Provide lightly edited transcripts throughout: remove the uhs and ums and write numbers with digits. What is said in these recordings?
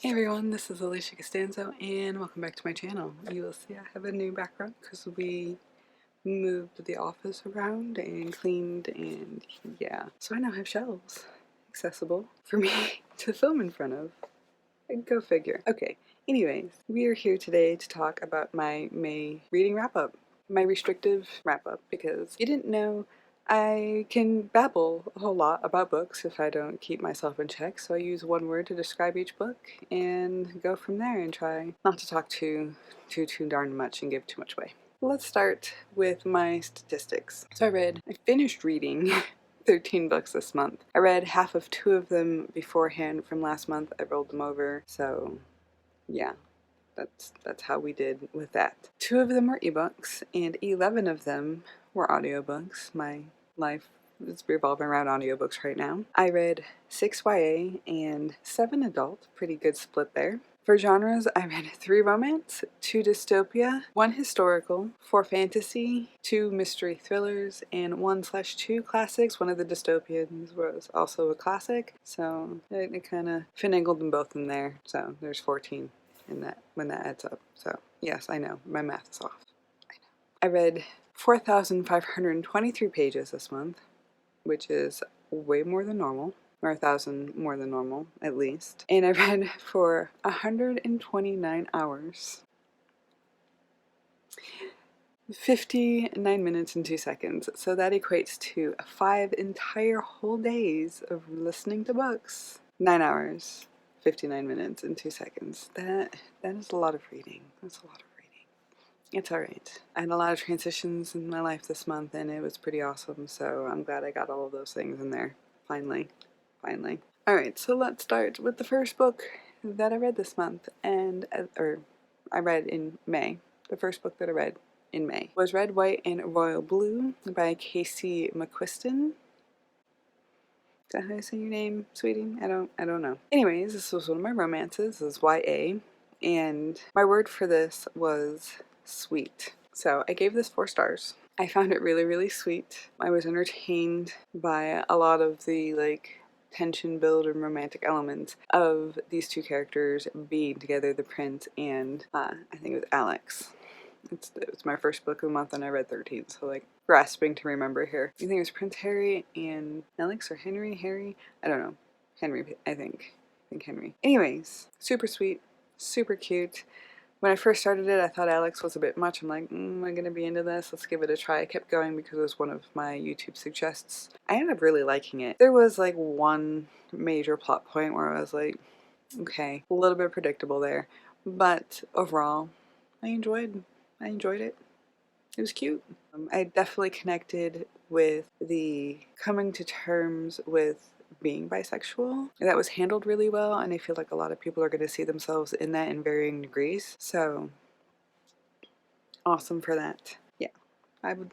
Hey everyone, this is Alisha Costanzo and welcome back to my channel. You will see I have a new background because we moved the office around and cleaned and yeah. So I now have shelves accessible for me to film in front of. Go figure. Okay, anyways, we are here today to talk about my May reading wrap-up. My restrictive wrap-up, because you didn't know I can babble a whole lot about books if I don't keep myself in check, so I use one word to describe each book and go from there and try not to talk too darn much and give too much away. Let's start with my statistics. So I finished reading 13 books this month. I read half of 2 of them beforehand from last month. I rolled them over, so yeah. That's how we did with that. 2 of them were ebooks, and 11 of them were audiobooks. My life is revolving around audiobooks right now. I read 6 YA and 7 adult. Pretty good split there. For genres, I read 3 romance, 2 dystopia, 1 historical, 4 fantasy, 2 mystery thrillers, and 1/2 classics. One of the dystopians was also a classic, so it kind of finagled them both in there. So there's 14. In that when that adds up. So yes, I know my math is off. I read 4,523 pages this month, which is way more than normal, or 1,000 more than normal at least. And I read for 129 hours, 59 minutes and 2 seconds. So that equates to 5 entire whole days of listening to books. 9 hours. 59 minutes and 2 seconds. That is a lot of reading. That's a lot of reading. It's alright. I had a lot of transitions in my life this month and it was pretty awesome, so I'm glad I got all of those things in there. Finally. Alright, so let's start with the first book that I read this month, and I read in May. The first book that I read in May was Red, White, and Royal Blue by Casey McQuiston. Is that how you say your name, sweetie? I don't know. Anyways, this was one of my romances. This is YA, and my word for this was sweet. So I gave this 4 stars. I found it really, really sweet. I was entertained by a lot of the tension build and romantic elements of these 2 characters being together, the prince and I think it was Alex. It was my first book of the month and I read 13, so grasping to remember here. I think it was Prince Harry and Alex, or Harry? I don't know. Henry, I think Henry. Anyways, super sweet, super cute. When I first started it, I thought Alex was a bit much. I'm like, am I gonna be into this? Let's give it a try. I kept going because it was one of my YouTube suggests. I ended up really liking it. There was one major plot point where I was like, okay, a little bit predictable there. But overall, I enjoyed it. It was cute. I definitely connected with the coming to terms with being bisexual. That was handled really well, and I feel like a lot of people are going to see themselves in that in varying degrees. So awesome for that. Yeah, I'd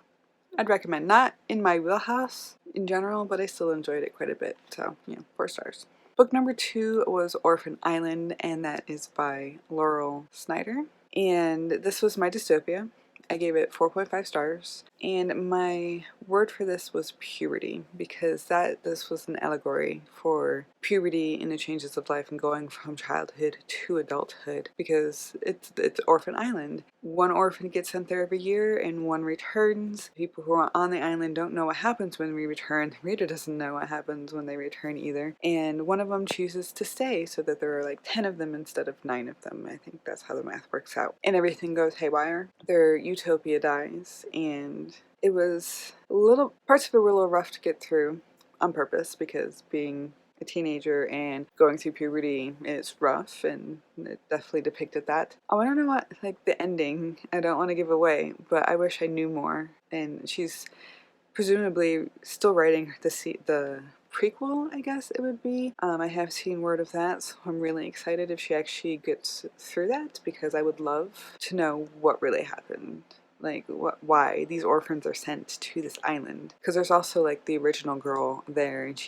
recommend. Not in my wheelhouse in general, but I still enjoyed it quite a bit. So yeah, 4 stars. Book number 2 was Orphan Island, and that is by Laurel Snyder. And this was my dystopia. I gave it 4.5 stars, and my word for this was puberty, because this was an allegory for puberty and the changes of life and going from childhood to adulthood, because it's Orphan Island. 1 orphan gets sent there every year and 1 returns. People who are on the island don't know what happens when we return. The reader doesn't know what happens when they return either, and 1 of them chooses to stay, so that there are 10 of them instead of 9 of them. I think that's how the math works out, and everything goes haywire. Their utopia dies, and it was parts of it were a little rough to get through on purpose, because being a teenager and going through puberty is rough, and it definitely depicted that. I want to know what the ending. I don't want to give away, but I wish I knew more. And she's presumably still writing the prequel, I guess it would be. I have seen word of that, so I'm really excited if she actually gets through that, because I would love to know what really happened. Why these orphans are sent to this island. Because there's also the original girl there, and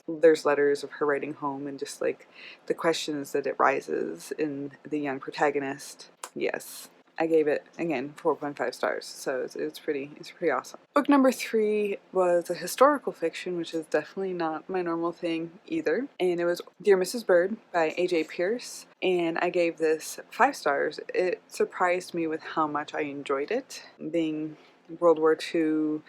there's letters of her writing home, and just the questions that it raises in the young protagonist. Yes, I gave it, again, 4.5 stars, so it's pretty awesome. Book number 3 was a historical fiction, which is definitely not my normal thing either, and it was Dear Mrs. Bird by A.J. Pierce, and I gave this 5 stars. It surprised me with how much I enjoyed it, being World War II,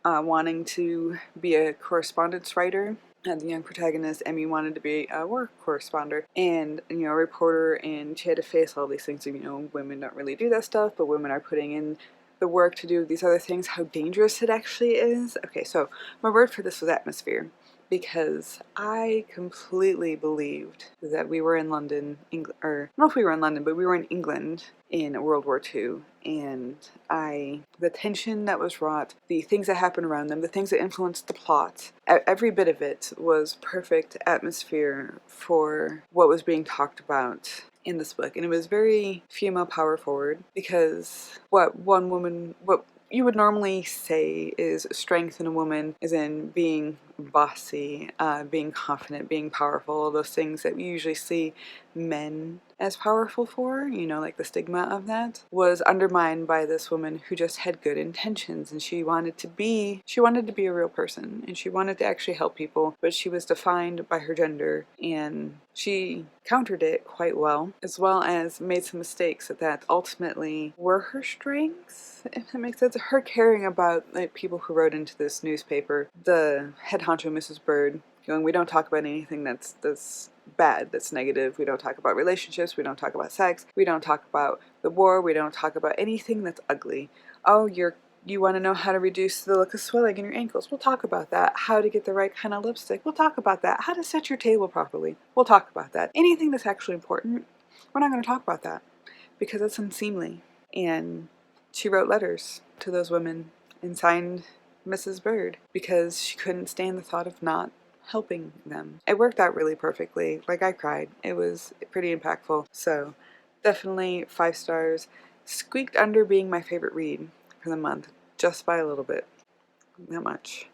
wanting to be a correspondence writer. The young protagonist, Emmy, wanted to be a war correspondent and, a reporter, and she had to face all these things. Women don't really do that stuff, but women are putting in the work to do these other things, how dangerous it actually is. Okay, so my word for this was atmosphere, because I completely believed that we were in London, England, or I don't know if we were in London, but we were in England in World War II, and the tension that was wrought, the things that happened around them, the things that influenced the plot, every bit of it was perfect atmosphere for what was being talked about in this book. And it was very female power forward, because what you would normally say is strength in a woman is in being bossy, being confident, being powerful, all those things that we usually see men as powerful for, like the stigma of that, was undermined by this woman who just had good intentions, and she wanted to be a real person, and she wanted to actually help people, but she was defined by her gender, and she countered it quite well as made some mistakes that ultimately were her strengths, if that makes sense. Her caring about people who wrote into this newspaper, the head honcho, Mrs. Bird, going, we don't talk about anything that's bad, that's negative. We don't talk about relationships. We don't talk about sex. We don't talk about the war. We don't talk about anything that's ugly. Oh, you want to know how to reduce the look of swelling in your ankles? We'll talk about that. How to get the right kind of lipstick? We'll talk about that. How to set your table properly? We'll talk about that. Anything that's actually important, we're not going to talk about that, because it's unseemly. And she wrote letters to those women and signed Mrs. Bird because she couldn't stand the thought of not helping them. It worked out really perfectly. I cried. It was pretty impactful. So definitely 5 stars. Squeaked under being my favorite read for the month, just by a little bit. Not much.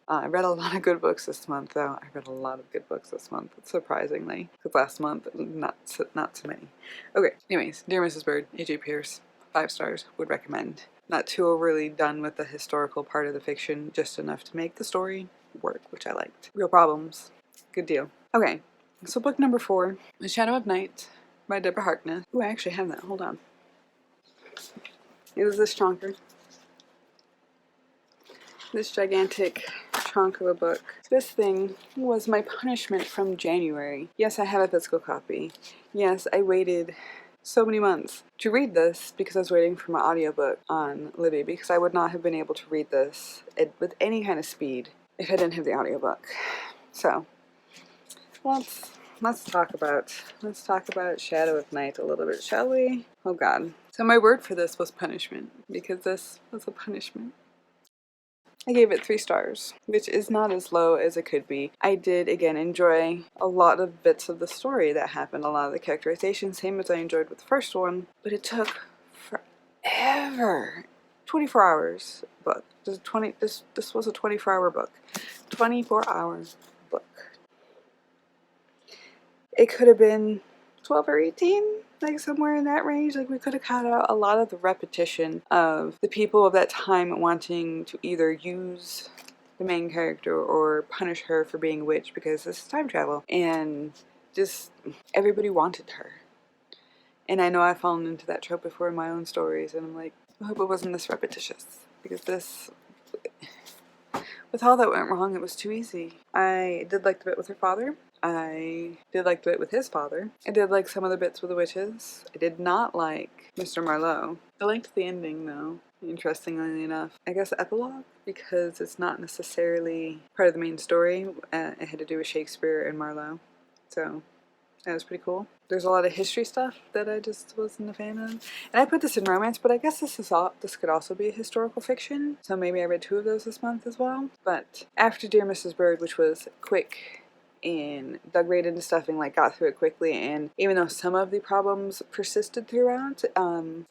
I read a lot of good books this month, though. I read a lot of good books this month, surprisingly. Because last month, not so many. Okay, anyways, Dear Mrs. Bird, A.J. Pierce, 5 stars, would recommend. Not too overly done with the historical part of the fiction, just enough to make the story work, which I liked. Real Problems, good deal. Okay, so book number 4 is Shadow of Night by Deborah Harkness. Ooh, I actually have that. Hold on. It was this chonker. This gigantic chunk of a book. This thing was my punishment from January. Yes, I have a physical copy. Yes, I waited so many months to read this because I was waiting for my audiobook on Libby, because I would not have been able to read this with any kind of speed if I didn't have the audiobook. So, let's talk about Shadow of Night a little bit, shall we? Oh God. So my word for this was punishment, because this was a punishment. I gave it 3 stars, which is not as low as it could be. I did, again, enjoy a lot of bits of the story that happened, a lot of the characterization, same as I enjoyed with the first one, but it took forever. 24 hours book. This was a 24-hour book. 24-hour book. It could have been 12 or 18, somewhere in that range. We could have cut out a lot of the repetition of the people of that time wanting to either use the main character or punish her for being a witch, because this is time travel, and just everybody wanted her. And I know I've fallen into that trope before in my own stories, and I'm like, I hope it wasn't this repetitious, because this, with all that went wrong, it was too easy. I did like the bit with her father. I did like the bit with his father. I did like some of the bits with the witches. I did not like Mr. Marlowe. I liked the ending, though, interestingly enough. I guess epilogue, because it's not necessarily part of the main story. It had to do with Shakespeare and Marlowe. So that was pretty cool. There's a lot of history stuff that I just wasn't a fan of. And I put this in romance, but I guess this could also be a historical fiction. So maybe I read 2 of those this month as well. But after Dear Mrs. Bird, which was quick and dug right into stuff and got through it quickly, and even though some of the problems persisted throughout,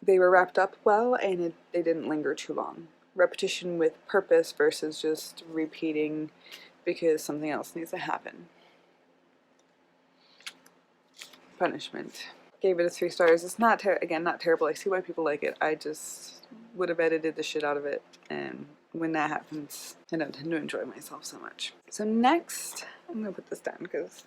they were wrapped up well, and they didn't linger too long. Repetition with purpose versus just repeating because something else needs to happen. Punishment. Gave it a 3 stars. It's not, again, not terrible. I see why people like it. I just would have edited the shit out of it, and when that happens, I don't tend to enjoy myself so much. So next, I'm gonna put this down because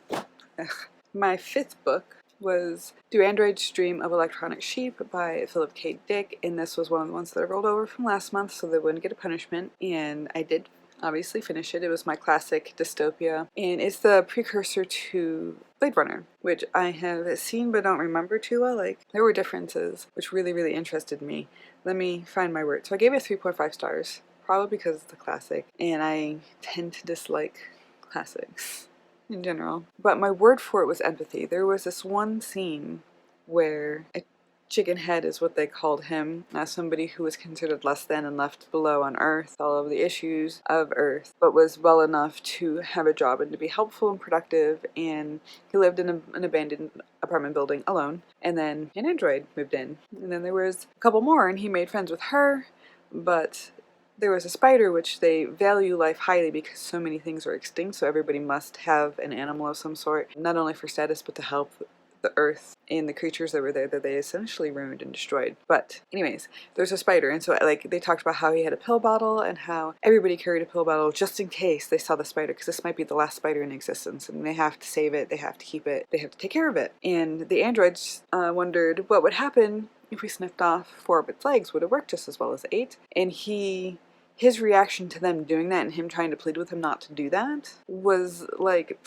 my 5th book was Do Androids Dream of Electronic Sheep by Philip K. Dick, and this was one of the ones that I rolled over from last month so they wouldn't get a punishment, and I did obviously finish it. It was my classic dystopia, and it's the precursor to Blade Runner, which I have seen but don't remember too well. Like, there were differences which really, really interested me. Let me find my word. So I gave it 3.5 stars, probably because it's a classic, and I tend to dislike classics in general. But my word for it was empathy. There was this one scene where a chicken head is what they called him, as somebody who was considered less than and left below on Earth, all of the issues of Earth, but was well enough to have a job and to be helpful and productive, and he lived in an abandoned apartment building alone, and then an android moved in, and then there was a couple more, and he made friends with her, but there was a spider, which they value life highly because so many things are extinct, so everybody must have an animal of some sort, not only for status but to help the earth and the creatures that were there that they essentially ruined and destroyed. But anyways, there's a spider, and so like they talked about how he had a pill bottle and how everybody carried a pill bottle just in case they saw the spider, because this might be the last spider in existence and they have to save it, they have to keep it, they have to take care of it. And the androids wondered what would happen if we snipped off 4 of its legs. Would it work just as well as 8? And his reaction to them doing that and him trying to plead with him not to do that was like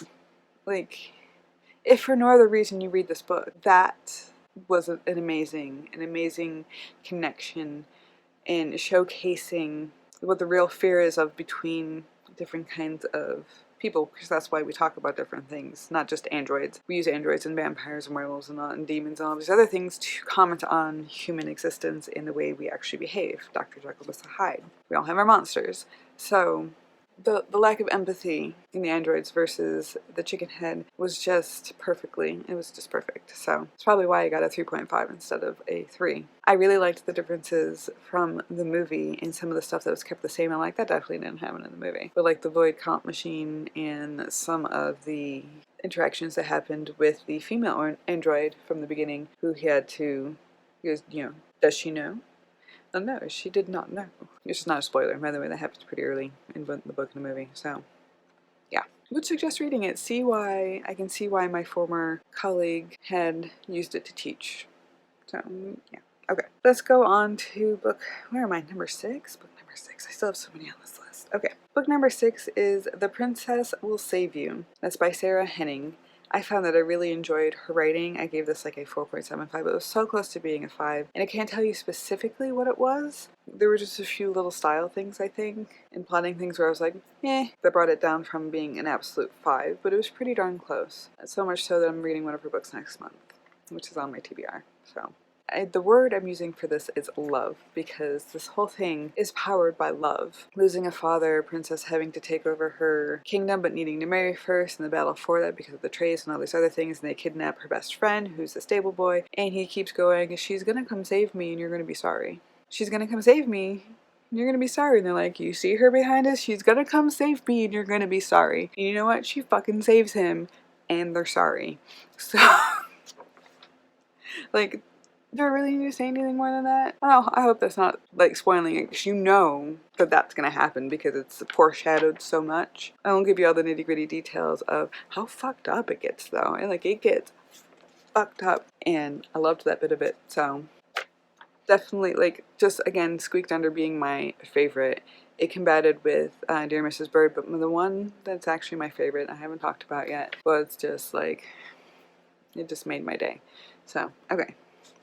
if for no other reason you read this book, that was an amazing connection and showcasing what the real fear is of between different kinds of people, because that's why we talk about different things, not just androids. We use androids and vampires and werewolves and demons and all these other things to comment on human existence and the way we actually behave. Dr. Jekyll, Mr. Hyde. We all have our monsters. So the lack of empathy in the androids versus the chicken head was just it was just perfect. So it's probably why I got a 3.5 instead of a 3. I really liked the differences from the movie and some of the stuff that was kept the same. I like that definitely didn't happen in the movie. But like the void comp machine and some of the interactions that happened with the female android from the beginning, who he was, does she know? Oh no, she did not know. It's just not a spoiler. By the way, that happens pretty early in the book and the movie, so yeah. I would suggest reading it. I can see why my former colleague had used it to teach. So, yeah. Okay, let's go on to where am I? Number 6? Book number 6. I still have so many on this list. Okay, book number 6 is The Princess Will Save You. That's by Sarah Henning. I found that I really enjoyed her writing. I gave this like a 4.75, but it was so close to being a 5. And I can't tell you specifically what it was. There were just a few little style things, I think, and plotting things where I was like, that brought it down from being an absolute 5, but it was pretty darn close. So much so that I'm reading one of her books next month, which is on my TBR, so. The word I'm using for this is love, because this whole thing is powered by love. Losing a father, a princess having to take over her kingdom but needing to marry first, and the battle for that because of the trace and all these other things, and they kidnap her best friend, who's a stable boy, and he keeps going, she's gonna come save me and you're gonna be sorry. She's gonna come save me, you're gonna be sorry. And they're like, you see her behind us? She's gonna come save me and you're gonna be sorry. And you know what? She fucking saves him, and they're sorry. So, like, do I really need to say anything more than that? I hope that's not, like, spoiling it, because you know that that's going to happen because it's foreshadowed so much. I won't give you all the nitty-gritty details of how fucked up it gets, though. And, like, it gets fucked up, and I loved that bit of it, so definitely, like, just, again, squeaked under being my favorite. It combated with Dear Mrs. Bird, but the one that's actually my favorite, I haven't talked about yet, was just, like, it just made my day. So, okay.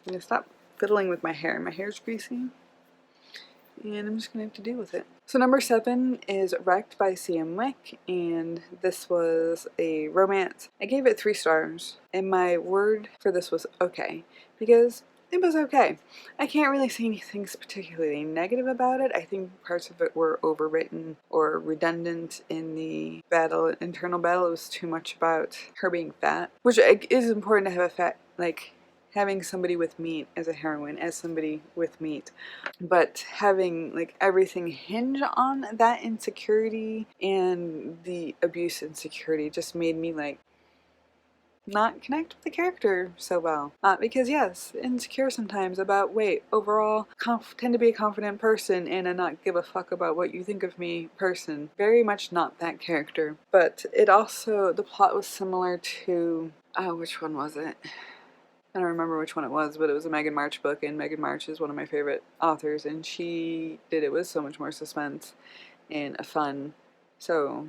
I'm going to stop fiddling with my hair. My hair's greasy, and I'm just going to have to deal with it. So number 7 is Wrecked by C.M. Wick, and this was a romance. I gave it 3 stars, and my word for this was okay, because it was okay. I can't really say anything particularly negative about it. I think parts of it were overwritten or redundant in the internal battle. It was too much about her being fat, which is important to have a fat, like, having somebody with meat as a heroine, as somebody with meat, but having, like, everything hinge on that insecurity and the abuse insecurity just made me, like, not connect with the character so well. Because yes, insecure sometimes about, wait, overall, tend to be a confident person and a not give a fuck about what you think of me person. Very much not that character. But it also, the plot was similar to, which one was it? I don't remember which one it was, but it was a Megan March book, and Megan March is one of my favorite authors, and she did it with so much more suspense and fun. So,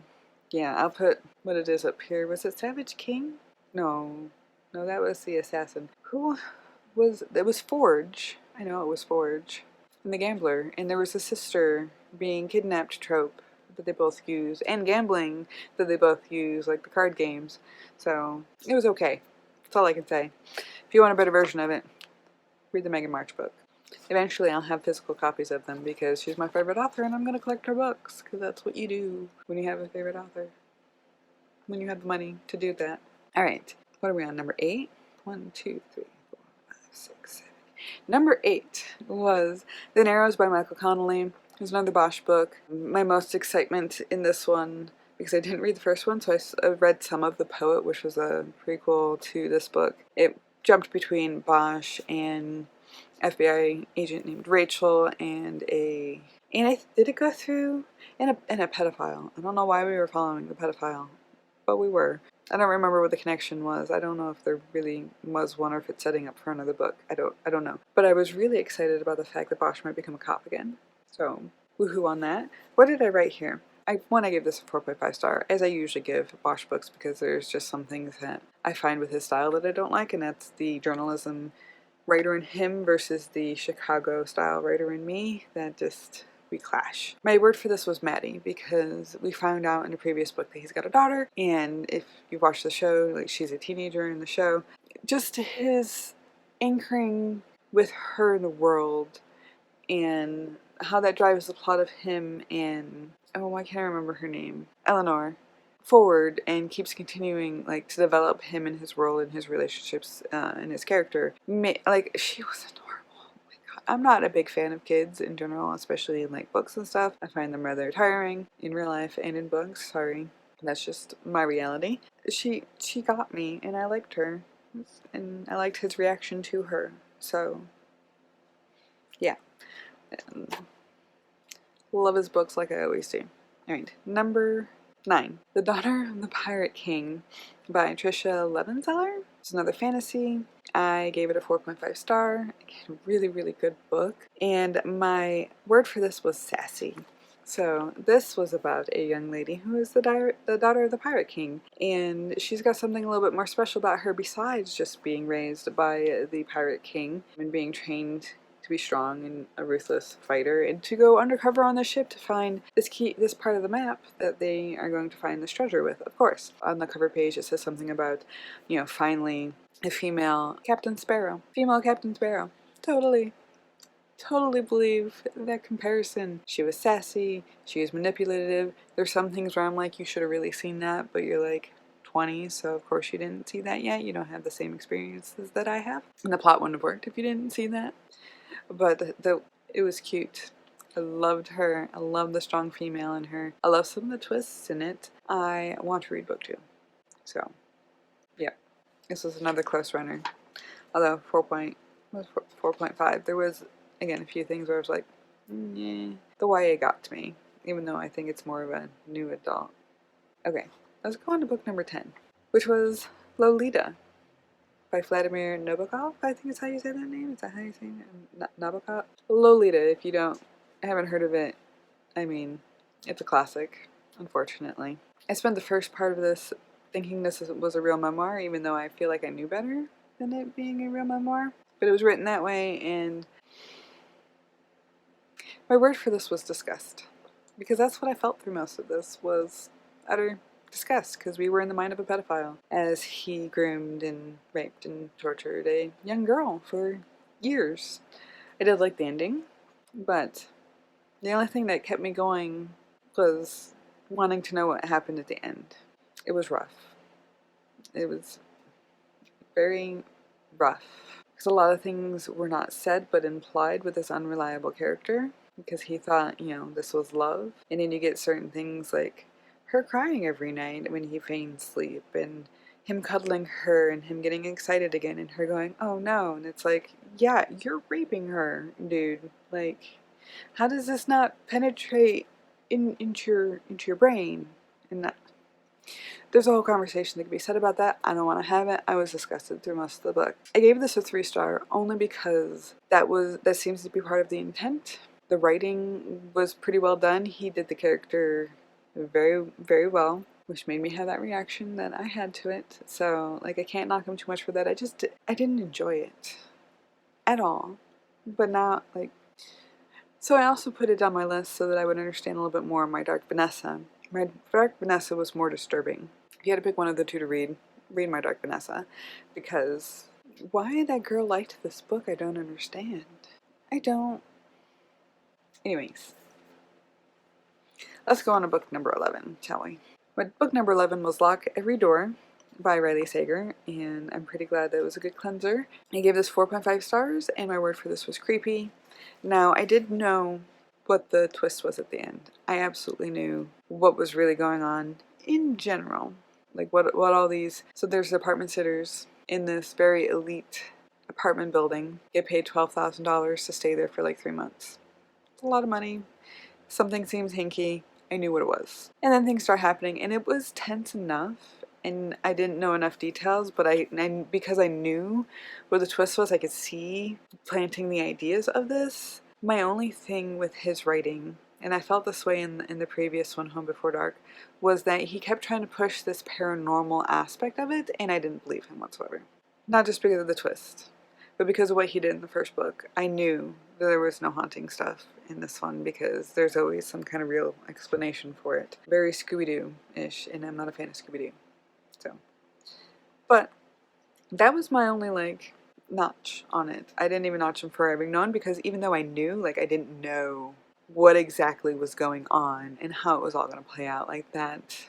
yeah, I'll put what it is up here. Was it Savage King? No. No, that was the assassin. Who was... It was Forge. I know it was Forge. And the Gambler. And there was a sister being kidnapped trope that they both use, and gambling that they both use, like the card games. So, it was okay. That's all I can say. If you want a better version of it, read the Megan March book. Eventually I'll have physical copies of them because she's my favorite author and I'm going to collect her books, because that's what you do when you have a favorite author. When you have the money to do that. Alright, what are we on? Number 8? 1, 2, 3, 4, 5, 6, 7. Number 8 was The Narrows by Michael Connelly. It was another Bosch book. My most excitement in this one, because I didn't read the first one, so I read some of The Poet, which was a prequel to this book. It jumped between Bosch and FBI agent named Rachel and did it go through and a pedophile. I don't know why we were following the pedophile, but we were. I don't remember what the connection was. I don't know if there really was one or if it's setting up for another book. I don't know. But I was really excited about the fact that Bosch might become a cop again. So, woohoo on that. What did I write here? I gave this a 4.5 star, as I usually give Bosch books, because there's just some things that I find with his style that I don't like, and that's the journalism writer in him versus the Chicago style writer in me. That just, we clash. My word for this was Maddie, because we found out in a previous book that he's got a daughter, and if you watch the show, like, she's a teenager in the show. Just his anchoring with her in the world, and how that drives the plot of him and, oh, why can't I remember her name? Eleanor. Forward, and keeps continuing, like, to develop him and his role and his relationships and his character. Like, she was adorable. Oh my god. I'm not a big fan of kids in general, especially in, like, books and stuff. I find them rather tiring in real life and in books. Sorry. That's just my reality. She got me, and I liked her. And I liked his reaction to her. So, yeah. Love his books like I always do. Alright, number 9. The Daughter of the Pirate King by Trisha Levenseller. It's another fantasy. I gave it a 4.5 star. Again, really, really good book. And my word for this was sassy. So this was about a young lady who is the daughter of the Pirate King. And she's got something a little bit more special about her besides just being raised by the Pirate King and being trained to be strong and a ruthless fighter, and to go undercover on the ship to find this part of the map that they are going to find this treasure with. Of course, on the cover page it says something about, you know, finally a female Captain Sparrow. Female Captain Sparrow. Totally believe that comparison. She was sassy, she was manipulative. There's some things where I'm like, you should have really seen that, but you're like 20, so of course you didn't see that yet. You don't have the same experiences that I have. And the plot wouldn't have worked if you didn't see that. But it was cute. I loved her. I love the strong female in her. I love some of the twists in it. I want to read Booktube. So, yeah. This was another close runner. Although 4.5. There was, again, a few things where I was like, yeah. The YA got to me, even though I think it's more of a new adult. Okay, let's go on to book number 10, which was Lolita by Vladimir Nabokov. I think is how you say that name. Is that how you say it? Nabokov? Lolita, if you haven't heard of it, I mean, it's a classic, unfortunately. I spent the first part of this thinking this was a real memoir, even though I feel like I knew better than it being a real memoir. But it was written that way, and my word for this was disgust. Because that's what I felt through most of this, was utter disgust, because we were in the mind of a pedophile as he groomed and raped and tortured a young girl for years. I did like the ending, but the only thing that kept me going was wanting to know what happened at the end. It was rough. It was very rough, because a lot of things were not said but implied with this unreliable character, because he thought, you know, this was love, and then you get certain things like her crying every night when he feigns sleep, and him cuddling her and him getting excited again and her going, oh no, and it's like, yeah, you're raping her, dude. Like, how does this not penetrate into your brain? And that, there's a whole conversation that could be said about that. I don't want to have it. I was disgusted through most of the book. I gave this a 3-star only because that seems to be part of the intent. The writing was pretty well done. He did the character very, very well, which made me have that reaction that I had to it. So, like, I can't knock him too much for that. I didn't enjoy it at all. But not, like, so I also put it on my list so that I would understand a little bit more of My Dark Vanessa. My Dark Vanessa was more disturbing. If you had to pick one of the two to read My Dark Vanessa, because why that girl liked this book, I don't understand. I don't. Anyways, let's go on to book number 11, shall we? But book number 11 was Lock Every Door by Riley Sager, and I'm pretty glad that it was a good cleanser. I gave this 4.5 stars, and my word for this was creepy. Now, I did know what the twist was at the end. I absolutely knew what was really going on in general. Like what all these, so there's apartment sitters in this very elite apartment building, get paid $12,000 to stay there for like 3 months. It's a lot of money. Something seems hinky. I knew what it was. And then things start happening, and it was tense enough, and I didn't know enough details, but because I knew what the twist was, I could see planting the ideas of this. My only thing with his writing, and I felt this way in the previous one, Home Before Dark, was that he kept trying to push this paranormal aspect of it, and I didn't believe him whatsoever. Not just because of the twist, but because of what he did in the first book. I knew that there was no haunting stuff in this one because there's always some kind of real explanation for it. Very Scooby-Doo-ish, and I'm not a fan of Scooby-Doo. So, but that was my only, like, notch on it. I didn't even notch him for having known, because even though I knew, like, I didn't know what exactly was going on and how it was all going to play out. Like, that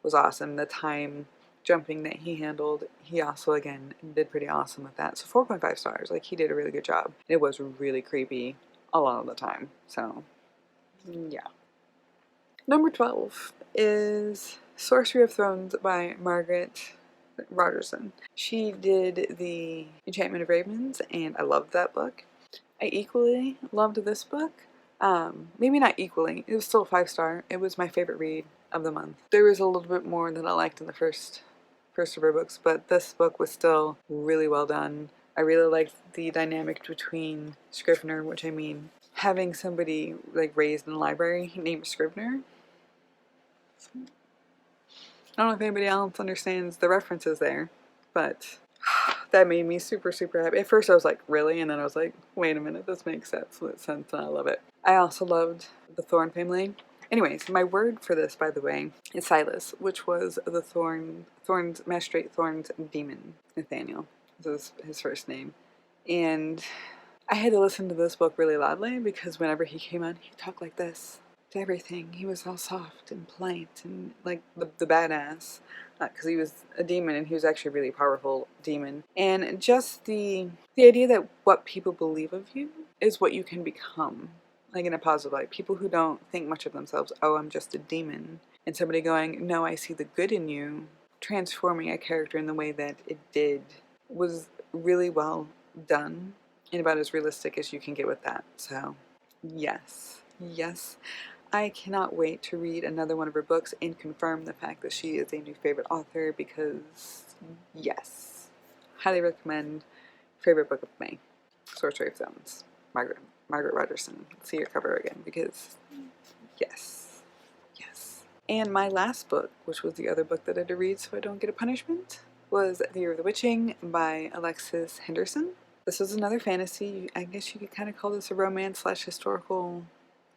was awesome. The time jumping that he handled, he also, again, did pretty awesome with that. So 4.5 stars. Like, he did a really good job. It was really creepy a lot of the time. So, yeah. Number 12 is Sorcery of Throne by Margaret Rogerson. She did the Enchantment of Ravens, and I loved that book. I equally loved this book. Maybe not equally. It was still a 5-star. It was my favorite read of the month. There was a little bit more that I liked in the first of her books, but this book was still really well done. I really liked the dynamic between Scrivener, which I mean, having somebody like raised in a library named Scrivener. I don't know if anybody else understands the references there, but that made me super, super happy. At first I was like, really? And then I was like, wait a minute, this makes sense, and I love it. I also loved the Thorn family. Anyways, my word for this, by the way, is Silas, which was the Magistrate Thorn's demon, Nathaniel. This is his first name. And I had to listen to this book really loudly because whenever he came on, he talked like this to everything. He was all soft and polite and like the badass, because he was a demon and he was actually a really powerful demon. And just the idea that what people believe of you is what you can become, like in a positive light. People who don't think much of themselves, oh, I'm just a demon, and somebody going, no, I see the good in you, transforming a character in the way that it did was really well done and about as realistic as you can get with that. So yes, I cannot wait to read another one of her books and confirm the fact that she is a new favorite author, because yes, highly recommend. Favorite book of May, Sorcery of Throne, Margaret Rogerson. See your cover again, because yes. And my last book, which was the other book that I had to read so I don't get a punishment, was The Year of the Witching by Alexis Henderson. This was another fantasy. I guess you could kind of call this a romance / historical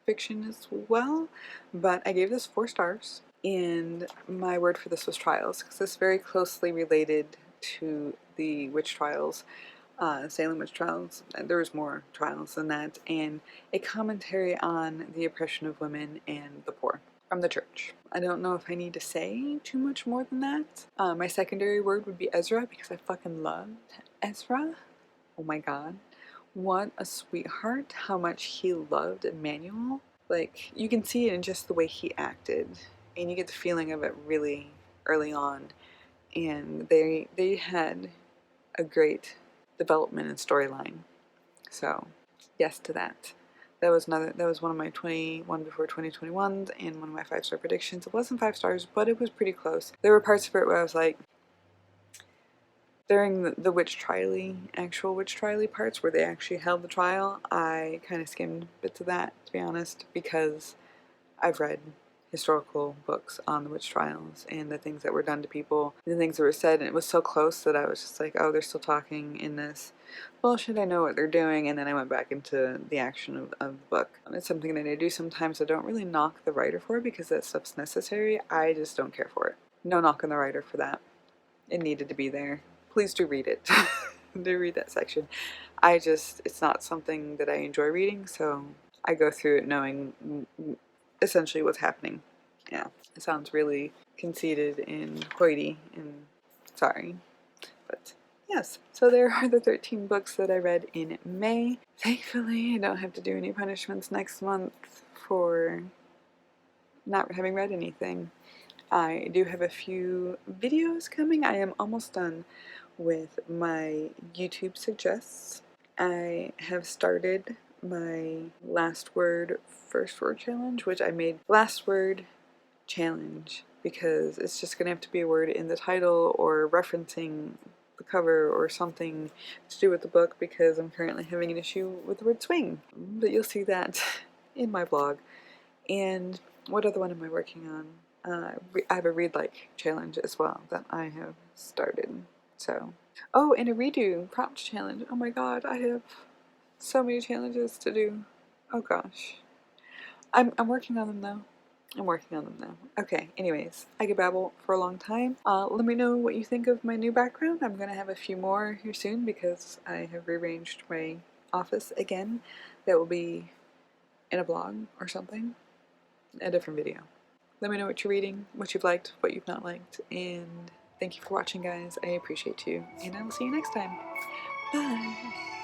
fiction as well, but I gave this 4 stars, and my word for this was trials, because this very closely related to the witch trials, Salem witch trials. There was more trials than that, and a commentary on the oppression of women and the poor from the church. I don't know if I need to say too much more than that. My secondary word would be Ezra, because I fucking loved Ezra. Oh my god. What a sweetheart, how much he loved Emmanuel. Like, you can see it in just the way he acted, and you get the feeling of it really early on. and they had a great development and storyline. So yes to that. That was one of my 21 before 2021s and one of my 5-star predictions. It wasn't 5 stars, but it was pretty close. There were parts of it where I was like, during the witch trial actual witch trial parts where they actually held the trial, I kind of skimmed bits of that, to be honest, because I've read historical books on the witch trials and the things that were done to people, and the things that were said, and it was so close that I was just like, oh, they're still talking in this. Well, should I know what they're doing? And then I went back into the action of the book. It's something that I do sometimes. I don't really knock the writer for, because that stuff's necessary. I just don't care for it. No knock on the writer for that. It needed to be there. Please do read it. Do read that section. It's not something that I enjoy reading, so I go through it knowing essentially what's happening. Yeah, it sounds really conceited and hoity, and sorry, but yes. So there are the 13 books that I read in May. Thankfully, I don't have to do any punishments next month for not having read anything. I do have a few videos coming. I am almost done with my YouTube suggests. I have started my last word, first word challenge, which I made last word challenge because it's just going to have to be a word in the title or referencing the cover or something to do with the book, because I'm currently having an issue with the word swing. But you'll see that in my blog. And what other one am I working on? I have a read like challenge as well that I have started. So, oh, and a redo prompt challenge. Oh my god, I have so many challenges to do. Oh gosh. I'm working on them though. I'm working on them now. Okay, anyways, I could babble for a long time. Let me know what you think of my new background. I'm gonna have a few more here soon because I have rearranged my office again. That will be in a blog or something. A different video. Let me know what you're reading, what you've liked, what you've not liked, and thank you for watching, guys. I appreciate you, and I will see you next time. Bye!